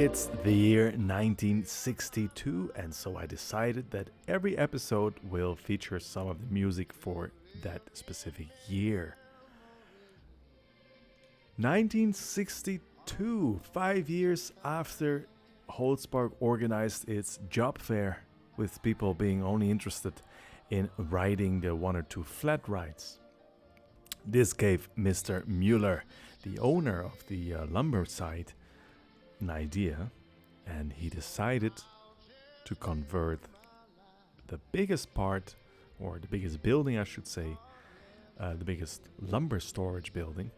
It's the year 1962, and so I decided that every episode will feature some of the music for that specific year. 1962, 5 years after Holzpark organized its job fair, with people being only interested in riding the one or two flat rides. This gave Mr. Mueller, the owner of the lumber site, an idea, and he decided to convert the biggest part, or the biggest building, I should say, the biggest lumber storage building,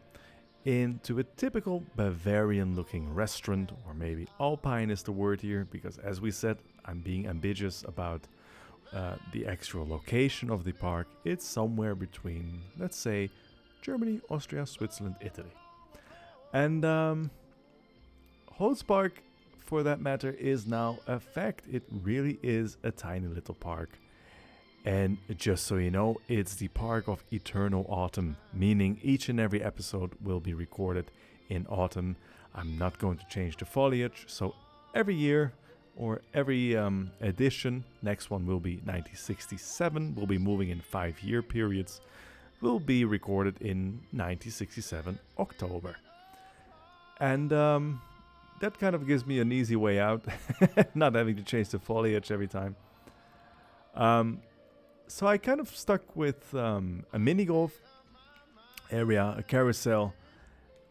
into a typical Bavarian looking restaurant, or maybe Alpine is the word here, because as we said, I'm being ambitious about the actual location of the park. It's somewhere between, let's say, Germany, Austria, Switzerland, Italy. And Holzpark, for that matter, is now a fact. It really is a tiny little park. And just so you know, it's the park of eternal autumn, meaning each and every episode will be recorded in autumn. I'm not going to change the foliage, so every year or every edition, next one will be 1967, we'll be moving in 5-year periods, will be recorded in 1967 October. And that kind of gives me an easy way out, not having to change the foliage every time. So I kind of stuck with a mini golf area, a carousel,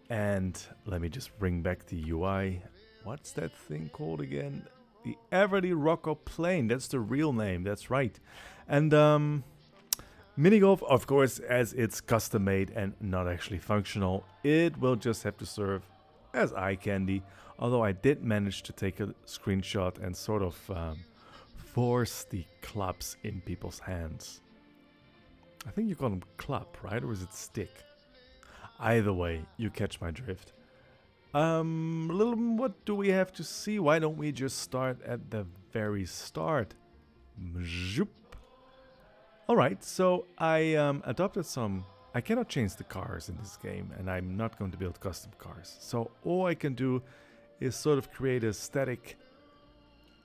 and let me just bring back the UI. What's that thing called again? The Everly Rocco Plane. That's the real name. That's right. And mini golf, of course, as it's custom made and not actually functional, it will just have to serve as eye candy. Although I did manage to take a screenshot and sort of force the clubs in people's hands. I think you call them club, right? Or is it stick? Either way, you catch my drift. What do we have to see? Why don't we just start at the very start? Alright, so I adopted some... I cannot change the cars in this game, and I'm not going to build custom cars. So all I can do is sort of create a static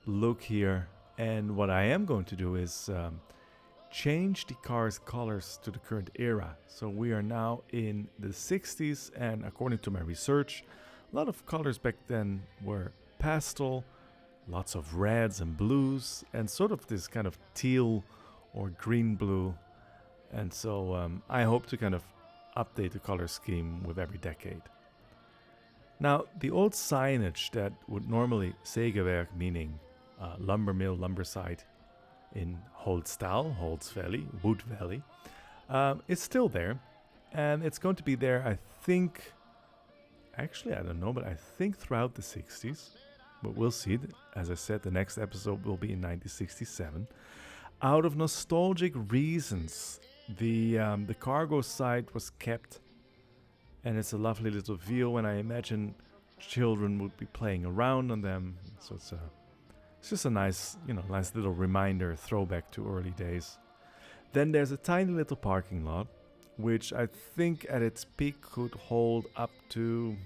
look here. And what I am going to do is change the car's colors to the current era. So we are now in the 60s, and according to my research, a lot of colors back then were pastel, lots of reds and blues, and sort of this kind of teal or green blue. And so I hope to kind of update the color scheme with every decade. Now, the old signage that would normally Sägewerk, meaning lumber mill, lumber site in Holztal, Holz Valley, Wood Valley, is still there. And it's going to be there, I think, actually, I don't know, but I think throughout the 60s. But we'll see. As I said, the next episode will be in 1967. Out of nostalgic reasons, the cargo site was kept. And it's a lovely little view, and I imagine children would be playing around on them. So it's just a nice, nice little reminder, throwback to early days. Then there's a tiny little parking lot, which I think at its peak could hold up to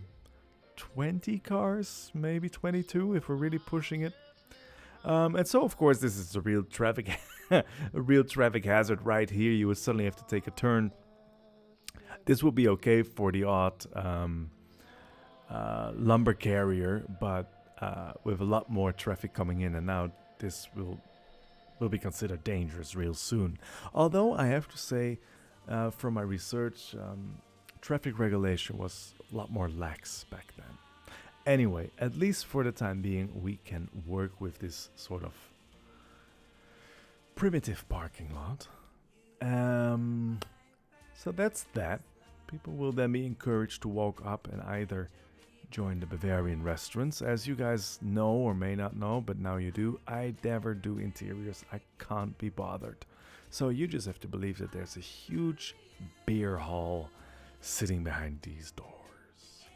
20 cars, maybe 22 if we're really pushing it. And so, of course, this is a real traffic, a real traffic hazard right here. You would suddenly have to take a turn. This will be okay for the odd lumber carrier, but with a lot more traffic coming in and out, this will be considered dangerous real soon. Although I have to say, from my research, traffic regulation was a lot more lax back then. Anyway, at least for the time being, we can work with this sort of primitive parking lot. So that's that. People will then be encouraged to walk up and either join the Bavarian restaurants. As you guys know or may not know, but now you do, I never do interiors. I can't be bothered. So you just have to believe that there's a huge beer hall sitting behind these doors.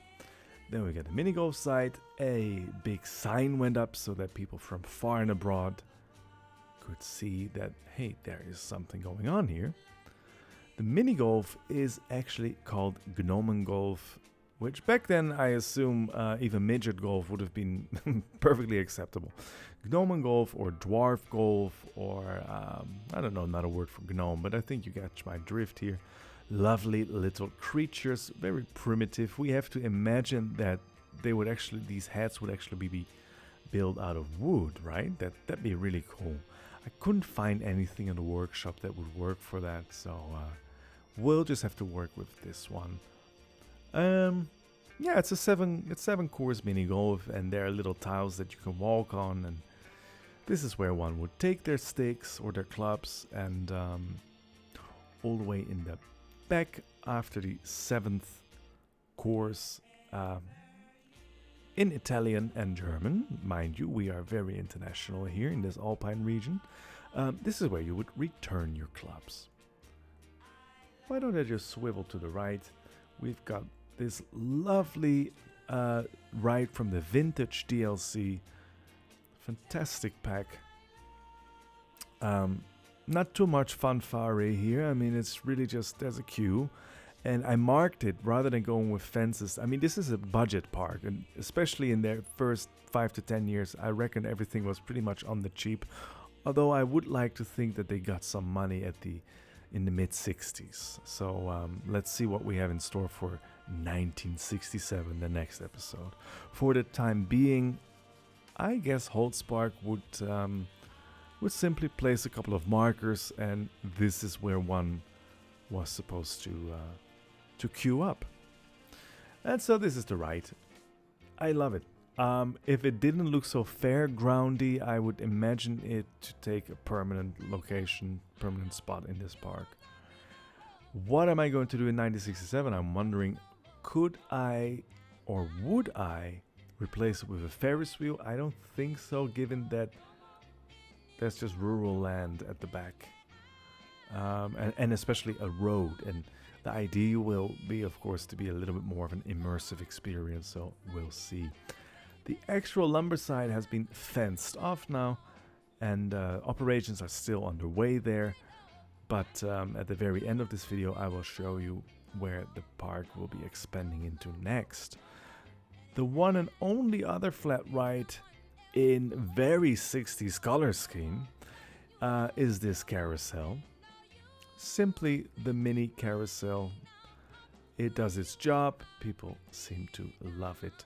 Then we got the mini golf site. A big sign went up so that people from far and abroad could see that, hey, there is something going on here. The mini golf is actually called Gnomengolf which back then I assume even midget golf would have been perfectly acceptable. Gnome golf or dwarf golf or I don't know another word for gnome, but I think you catch my drift here. Lovely little creatures, very primitive. We have to imagine that these hats would actually be built out of wood, right? That'd be really cool. I couldn't find anything in the workshop that would work for that, so we'll just have to work with this one. Yeah, it's 7 course mini golf, and there are little tiles that you can walk on, and this is where one would take their sticks or their clubs, and all the way in the back after the 7th course, in Italian and German, mind you, we are very international here in this Alpine region. This is where you would return your clubs. Why don't I just swivel to the right? We've got this lovely ride from the Vintage DLC. Fantastic pack. Not too much fanfare here. I mean, it's really just, there's a queue. And I marked it rather than going with fences. I mean, this is a budget park. And especially in their first 5 to 10 years, I reckon everything was pretty much on the cheap. Although I would like to think that they got some money in the mid-60s. So let's see what we have in store for 1967, the next episode. For the time being, I guess Holzpark would simply place a couple of markers, and this is where one was supposed to queue up. And so this is the right. I love it. If it didn't look so fairgroundy, I would imagine it to take a permanent location, permanent spot in this park. What am I going to do in 1967? I'm wondering, could I or would I replace it with a Ferris wheel? I don't think so, given that there's just rural land at the back. And especially a road. And the idea will be, of course, to be a little bit more of an immersive experience, so we'll see. The actual lumber side has been fenced off now, and operations are still underway there. But at the very end of this video, I will show you where the park will be expanding into next. The one and only other flat ride in very 60s color scheme is this carousel. Simply the mini carousel. It does its job. People seem to love it.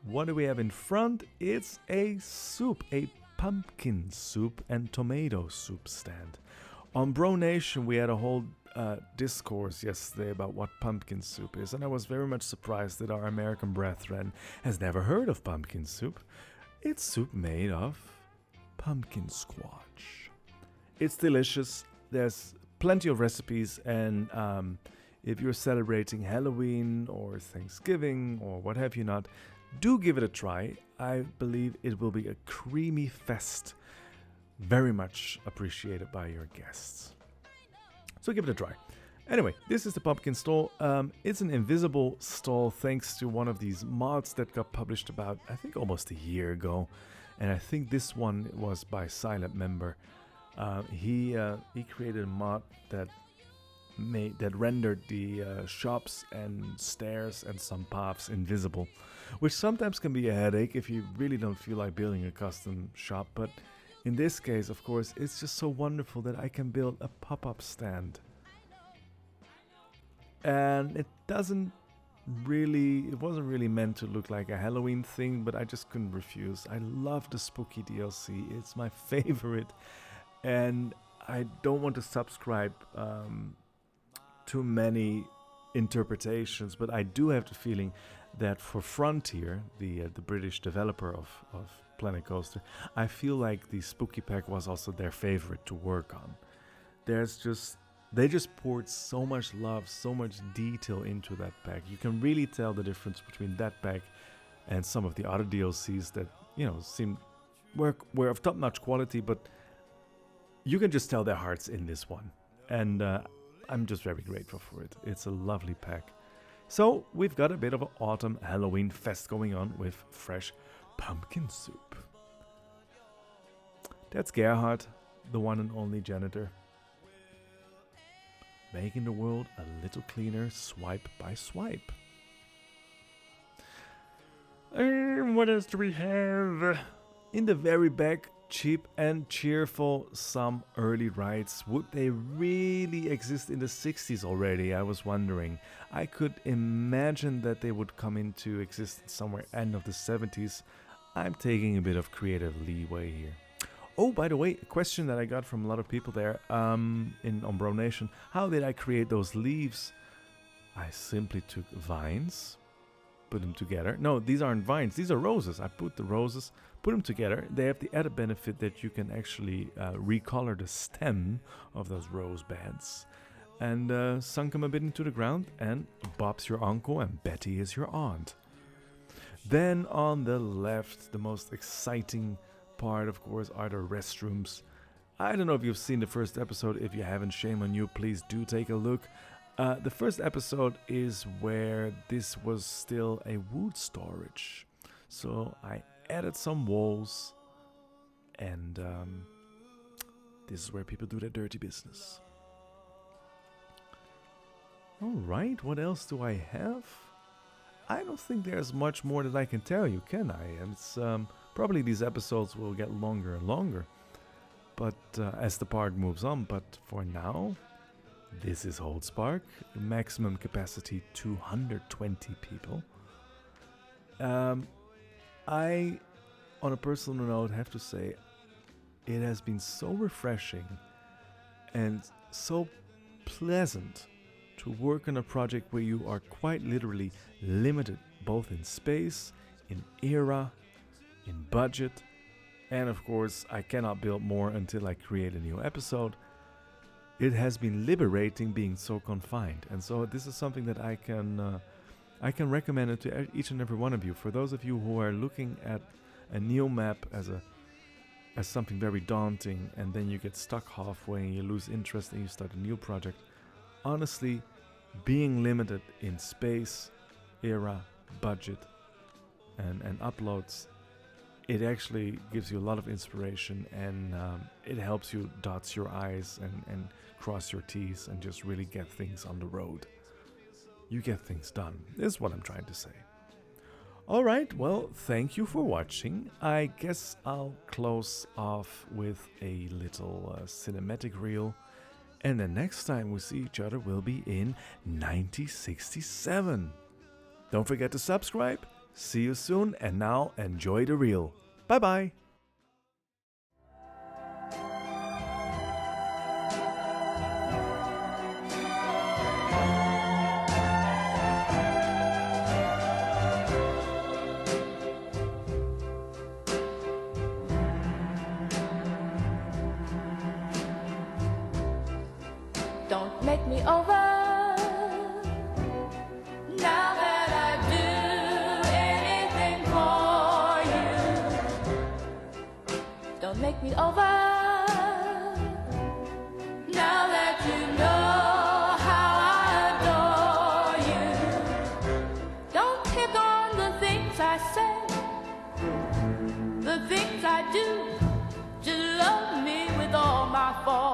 What do we have in front? It's a soup, a pumpkin soup and tomato soup stand. On Bro Nation, we had a whole discourse yesterday about what pumpkin soup is, and I was very much surprised that our American brethren has never heard of pumpkin soup. It's soup made of pumpkin squash. It's delicious. There's plenty of recipes, and if you're celebrating Halloween or Thanksgiving or what have you not, do give it a try. I believe it will be a creamy fest, very much appreciated by your guests. So give it a try. Anyway, this is the pumpkin stall. It's an invisible stall thanks to one of these mods that got published about, I think, almost a year ago. And I think this one was by Silent Member. He created a mod that rendered the shops and stairs and some paths invisible, which sometimes can be a headache if you really don't feel like building a custom shop. But in this case, of course, it's just so wonderful that I can build a pop-up stand. And it wasn't really meant to look like a Halloween thing, but I just couldn't refuse. I love the spooky DLC. It's my favorite. And I don't want to subscribe too many interpretations, but I do have the feeling that for Frontier, the British developer of Planet Coaster, I feel like the Spooky Pack was also their favorite to work on. They just poured so much love, so much detail into that pack. You can really tell the difference between that pack and some of the other DLCs that, were of top-notch quality, but you can just tell their hearts in this one. And I'm just very grateful for it. It's a lovely pack. So we've got a bit of an autumn Halloween fest going on with fresh pumpkin soup. That's Gerhard, the one and only janitor. making the world a little cleaner swipe by swipe. What else do we have? In the very back, cheap and cheerful, some early rides. Would they really exist in the 60s already? I was wondering. I could imagine that they would come into existence somewhere end of the 70s. I'm taking a bit of creative leeway here. Oh, by the way, a question that I got from a lot of people there on Bro Nation. How did I create those leaves? I simply took vines, put them together. No, these aren't vines. These are roses. I put the roses, put them together. They have the added benefit that you can actually recolor the stem of those rose beds. And sunk them a bit into the ground. And Bob's your uncle and Betty is your aunt. Then on the left, the most exciting part, of course, are the restrooms. I don't know if you've seen the first episode. If you haven't, shame on you. Please do take a look. The first episode is where this was still a wood storage. So I added some walls, and this is where people do their dirty business. Alright, what else do I have? I don't think there's much more that I can tell you, can I? And it's probably these episodes will get longer and longer, but as the park moves on. But for now, this is Holzpark, maximum capacity 220 people. I, on a personal note, have to say it has been so refreshing and so pleasant to work on a project where you are quite literally limited both in space, in era, in budget, and of course I cannot build more until I create a new episode. It has been liberating being so confined, and so this is something that I can recommend it to each and every one of you. For those of you who are looking at a new map as something very daunting, and then you get stuck halfway and you lose interest and you start a new project, honestly, being limited in space, era, budget, and uploads, it actually gives you a lot of inspiration, and it helps you dot your I's and cross your T's and just really get things on the road. You get things done, is what I'm trying to say. Alright, well, thank you for watching. I guess I'll close off with a little cinematic reel. And the next time we see each other will be in 1967. Don't forget to subscribe. See you soon, and now enjoy the reel. Bye bye. Don't make me over now that I do anything for you. Don't make me over now that you know how I adore you. Don't pick on the things I say, the things I do. Just love me with all my faults.